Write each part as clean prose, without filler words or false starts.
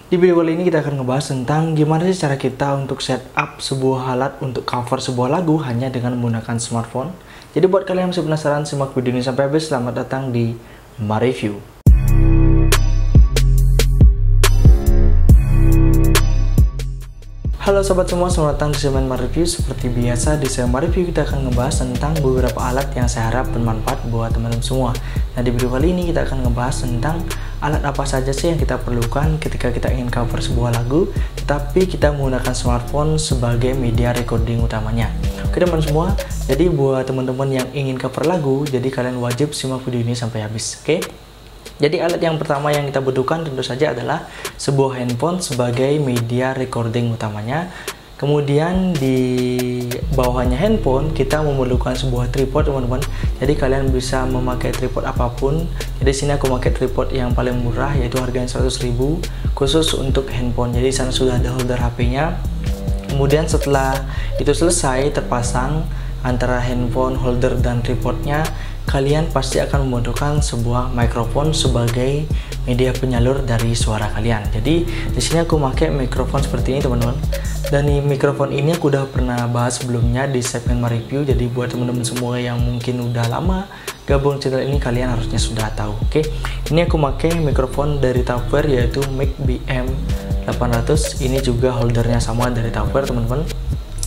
Di video kali ini kita akan ngebahas tentang gimana sih cara kita untuk setup sebuah alat untuk cover sebuah lagu hanya dengan menggunakan smartphone. Jadi buat kalian yang masih penasaran, simak video ini sampai habis. Selamat datang di MaReview. Halo sobat semua, selamat datang di segmen MaReview. Seperti biasa di segmen MaReview kita akan ngebahas tentang beberapa alat yang saya harap bermanfaat buat teman-teman semua. Nah, di video kali ini kita akan ngebahas tentang alat apa saja sih yang kita perlukan ketika kita ingin cover sebuah lagu, tetapi kita menggunakan smartphone sebagai media recording utamanya. Oke teman-teman semua, jadi buat teman-teman yang ingin cover lagu, jadi kalian wajib simak video ini sampai habis, oke? Jadi alat yang pertama yang kita butuhkan tentu saja adalah sebuah handphone sebagai media recording utamanya. Kemudian di bawahnya handphone kita memerlukan sebuah tripod teman-teman. Jadi kalian bisa memakai tripod apapun. Jadi sini aku pakai tripod yang paling murah, yaitu harganya 100.000 khusus untuk handphone. Jadi sana sudah ada holder HP-nya. Kemudian setelah itu selesai terpasang antara handphone, holder dan tripodnya, kalian pasti akan membutuhkan sebuah mikrofon sebagai media penyalur dari suara kalian. Jadi di sini aku pakai mikrofon seperti ini teman-teman. Dan di mikrofon ini aku udah pernah bahas sebelumnya di segmen MaReview. Jadi buat teman-teman semua yang mungkin udah lama gabung channel ini, kalian harusnya sudah tahu. Oke, ini aku pakai mikrofon dari Tupperware yaitu Mic BM800. Ini juga holdernya sama dari Tupperware teman-teman.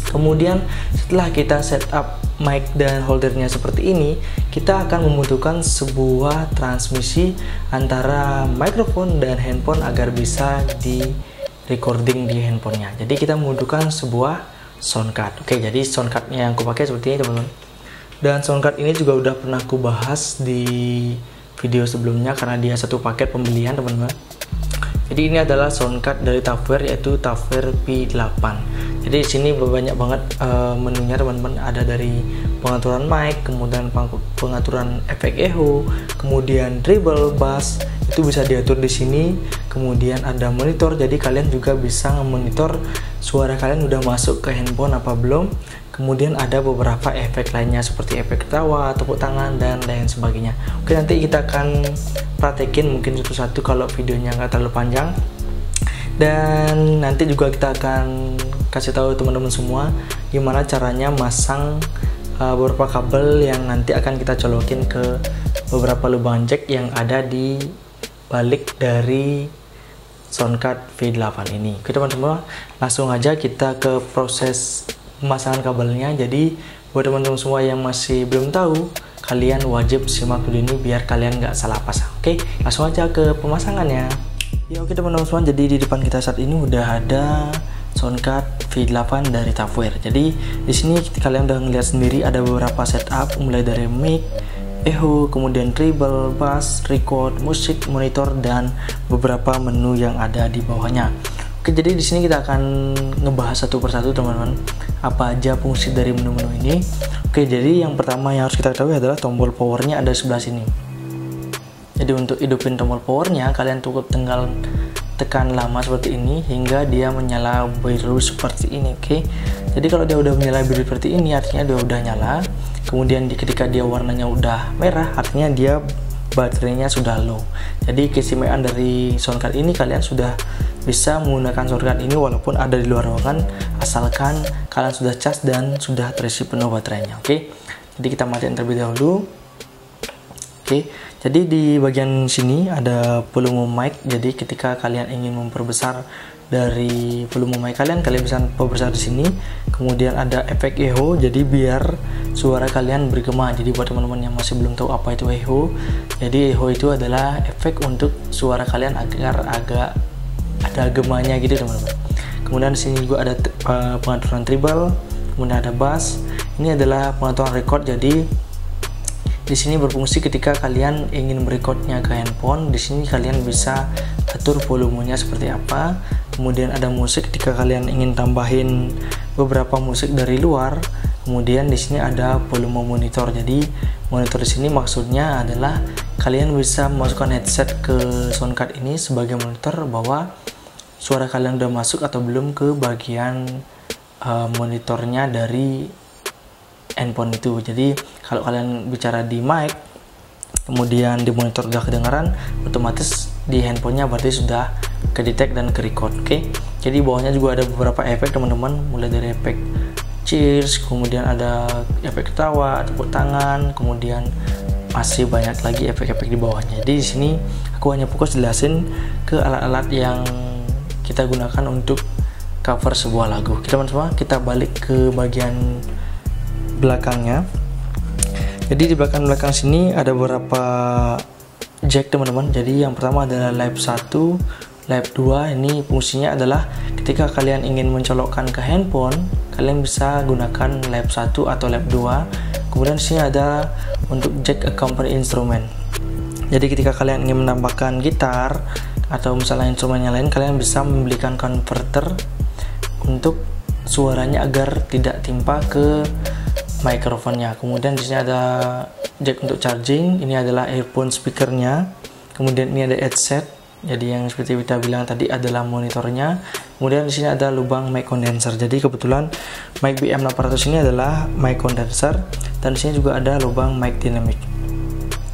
Kemudian setelah kita setup mic dan holdernya seperti ini, kita akan membutuhkan sebuah transmisi antara mikrofon dan handphone agar bisa di recording di handphonenya. Jadi kita membutuhkan sebuah sound card. Oke, jadi sound cardnya yang aku pakai seperti ini teman-teman. Dan sound card ini juga udah pernah aku bahas di video sebelumnya karena dia satu paket pembelian teman-teman. Jadi ini adalah sound card dari Tupperware yaitu Tupperware P8. Jadi di sini banyak banget menunya teman-teman. Ada dari pengaturan mic, kemudian pengaturan efek echo, kemudian treble, bass itu bisa diatur di sini. Kemudian ada monitor, jadi kalian juga bisa memonitor suara kalian udah masuk ke handphone apa belum. Kemudian ada beberapa efek lainnya seperti efek ketawa, tepuk tangan dan lain sebagainya. Oke, nanti kita akan praktekin mungkin satu-satu kalau videonya nggak terlalu panjang. Dan nanti juga kita akan kasih tahu teman-teman semua gimana caranya masang beberapa kabel yang nanti akan kita colokin ke beberapa lubang jack yang ada di balik dari soundcard V8 ini. Oke teman-teman, langsung aja kita ke proses pemasangan kabelnya. Jadi buat teman-teman semua yang masih belum tahu, kalian wajib simak video ini biar kalian nggak salah pasang. Oke, langsung aja ke pemasangannya. Ya oke teman-teman semua, jadi di depan kita saat ini udah ada soundcard V8 dari Tupperware. Jadi di sini kalian udah ngeliat sendiri ada beberapa setup mulai dari mic, echo, kemudian treble, bass, record, musik, monitor dan beberapa menu yang ada di bawahnya. Oke, jadi di sini kita akan ngebahas satu persatu teman-teman, apa aja fungsi dari menu-menu ini. Oke, jadi yang pertama yang harus kita ketahui adalah tombol powernya ada sebelah sini. Jadi untuk hidupin tombol powernya, kalian cukup tinggal tekan lama seperti ini hingga dia menyala biru seperti ini. Oke, jadi kalau dia udah menyala biru seperti ini artinya dia udah nyala. Kemudian ketika dia warnanya udah merah artinya dia baterainya sudah low. Jadi keistimewaan dari soundcard ini, kalian sudah bisa menggunakan soundcard ini walaupun ada di luar ruangan asalkan kalian sudah cas dan sudah terisi penuh baterainya. Oke, jadi kita matiin terlebih dahulu. Oke, jadi di bagian sini ada volume mic. Jadi ketika kalian ingin memperbesar dari volume mic kalian bisa memperbesar di sini. Kemudian ada efek echo, jadi biar suara kalian bergema. Jadi buat teman-teman yang masih belum tahu apa itu echo, jadi echo itu adalah efek untuk suara kalian agar agak ada gemanya gitu teman-teman. Kemudian di sini juga ada pengaturan treble, kemudian ada bass. Ini adalah pengaturan record. Jadi di sini berfungsi ketika kalian ingin merecordnya ke handphone. Di sini kalian bisa atur volumenya seperti apa. Kemudian ada musik ketika kalian ingin tambahin beberapa musik dari luar. Kemudian di sini ada volume monitor. Jadi monitor di sini maksudnya adalah kalian bisa memasukkan headset ke soundcard ini sebagai monitor bahwa suara kalian udah masuk atau belum ke bagian monitornya dari handphone itu. Jadi kalau kalian bicara di mic kemudian di monitor udah kedengaran, otomatis di handphonenya berarti sudah ke detect dan ke record. Oke. Jadi bawahnya juga ada beberapa efek teman-teman, mulai dari efek cheers, kemudian ada efek ketawa, tepuk tangan, kemudian masih banyak lagi efek-efek di bawahnya. Jadi di sini aku hanya fokus jelasin ke alat-alat yang kita gunakan untuk cover sebuah lagu. Oke teman-teman, kita balik ke bagian belakangnya. Jadi di belakang sini ada beberapa jack teman-teman. Jadi yang pertama adalah lab 1, lab 2. Ini fungsinya adalah ketika kalian ingin mencolokkan ke handphone, kalian bisa gunakan lab 1 atau lab 2. Kemudian di sini ada untuk jack accompany instrument. Jadi ketika kalian ingin menambahkan gitar atau misalnya instrumen yang lain, kalian bisa membelikan converter untuk suaranya agar tidak timpa ke mikrofonnya. Kemudian di sini ada jack untuk charging. Ini adalah earphone speakernya. Kemudian ini ada headset. Jadi yang seperti kita bilang tadi adalah monitornya. Kemudian di sini ada lubang mic condenser. Jadi kebetulan mic BM800 ini adalah mic condenser, dan di sini juga ada lubang mic dynamic.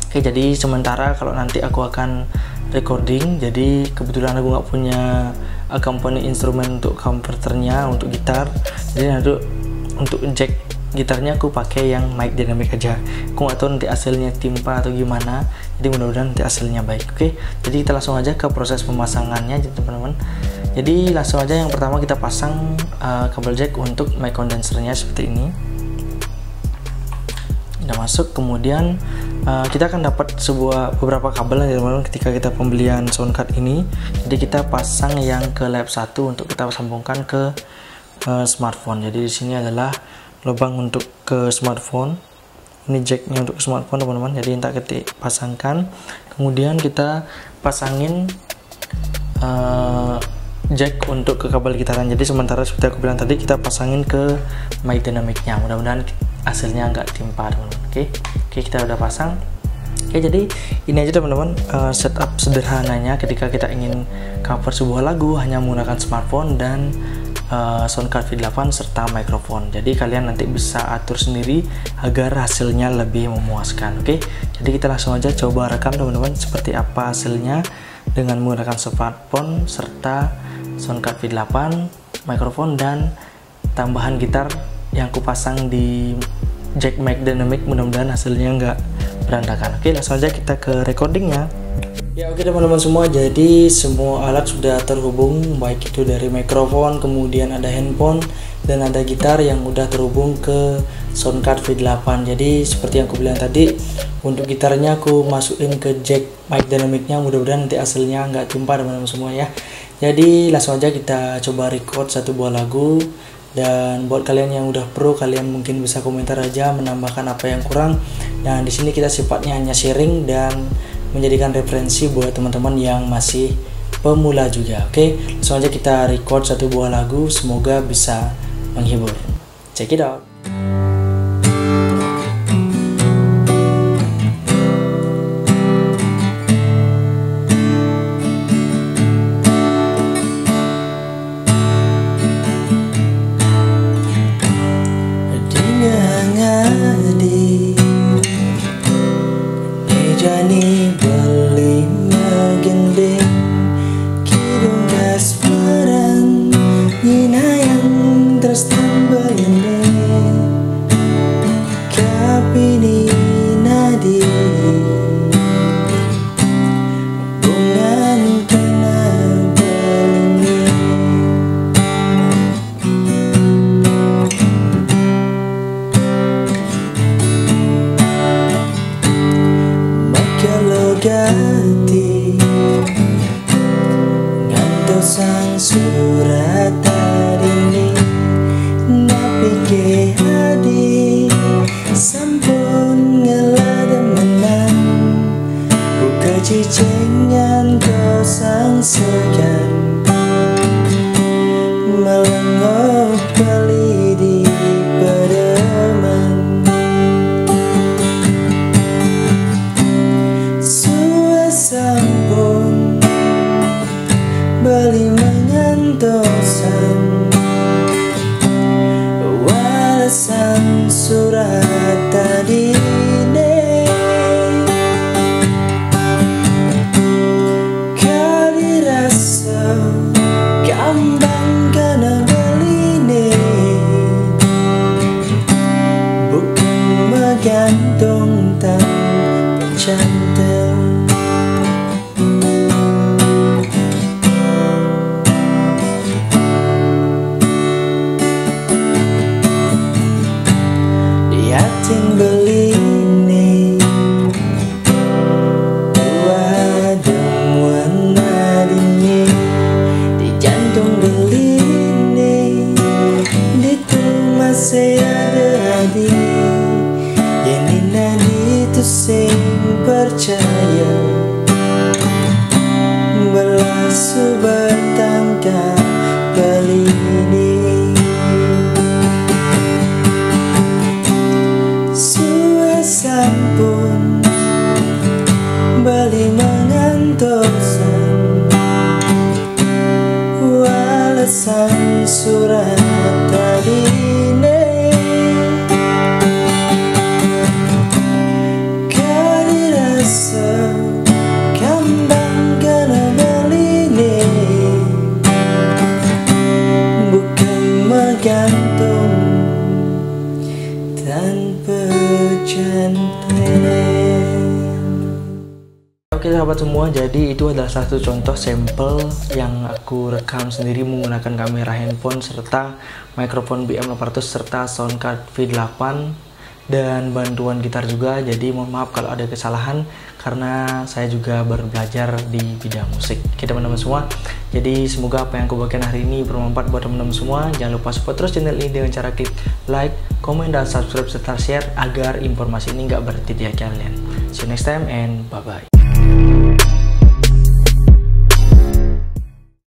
Oke, jadi sementara kalau nanti aku akan recording, jadi kebetulan aku nggak punya accompany instrumen untuk converternya untuk gitar. Jadi untuk jack gitarnya aku pakai yang mic dynamic aja. Aku nggak tahu nanti hasilnya timpa atau gimana, jadi mudah-mudahan nanti hasilnya baik. Oke, jadi kita langsung aja ke proses pemasangannya teman-teman. Jadi langsung aja, yang pertama kita pasang kabel jack untuk mic condensernya seperti ini. Udah masuk. Kemudian kita akan dapat beberapa kabel ya teman-teman ketika kita pembelian sound card ini. Jadi kita pasang yang ke lab 1 untuk kita sambungkan ke smartphone. Jadi di sini adalah lubang untuk ke smartphone. Ini jacknya untuk smartphone teman-teman. Jadi kita ketik pasangkan, kemudian kita pasangin jack untuk ke kabel gitaran. Jadi sementara seperti aku bilang tadi, kita pasangin ke mic dynamicnya. Mudah-mudahan hasilnya nggak timpa teman-teman. Oke, kita udah pasang. Oke, jadi ini aja teman-teman setup sederhananya ketika kita ingin cover sebuah lagu hanya menggunakan smartphone dan sound card V8 serta mikrofon. Jadi kalian nanti bisa atur sendiri agar hasilnya lebih memuaskan. Oke, jadi kita langsung aja coba rekam teman-teman seperti apa hasilnya dengan menggunakan smartphone serta sound card V8, mikrofon, dan tambahan gitar yang kupasang di jack mic dynamic. Mudah-mudahan hasilnya nggak berantakan. Oke, langsung aja kita ke recordingnya. Ya oke teman-teman semua, jadi semua alat sudah terhubung, baik itu dari mikrofon, kemudian ada handphone, dan ada gitar yang udah terhubung ke sound card V8. Jadi seperti yang aku bilang tadi, untuk gitarnya aku masukin ke jack mic dynamicnya. Mudah-mudahan nanti hasilnya nggak timpa teman-teman semua ya. Jadi langsung aja kita coba record satu buah lagu. Dan buat kalian yang udah pro, kalian mungkin bisa komentar aja menambahkan apa yang kurang. Dan di sini kita sifatnya hanya sharing dan menjadikan referensi buat teman-teman yang masih pemula juga. Oke, langsung aja kita record satu buah lagu, semoga bisa menghibur. Check it out. Jani beli magending kidung kasparan nyinayang terus tambah indeng kapini nadi bungan kena belingi gati ngantosan surat tarini napi ke hadi sampun ngelademenan buka cicengan kosang segan melengok bali di pedeman sampun bali mengantosan walasan surat tadi kali rasa gantung tanpa cantel. Di hati beline buah demuan nadinya, di jantung beline di tumas ada hadi yang nadi itu sing percaya belasu bertangka belini. Sampun bali mengantosan walasan surat tadine kadirasa kambang kena beline bukan menggantung tanpa cantel. Oke sahabat semua, jadi itu adalah satu contoh sampel yang aku rekam sendiri menggunakan kamera handphone serta mikrofon BM800 serta soundcard V8 dan bantuan gitar juga. Jadi mohon maaf kalau ada kesalahan karena saya juga baru belajar di bidang musik. Oke teman-teman semua, jadi semoga apa yang aku bagikan hari ini bermanfaat buat teman-teman semua. Jangan lupa support terus channel ini dengan cara klik like, komen, dan subscribe serta share agar informasi ini nggak berhenti di kalian. See you next time and bye bye.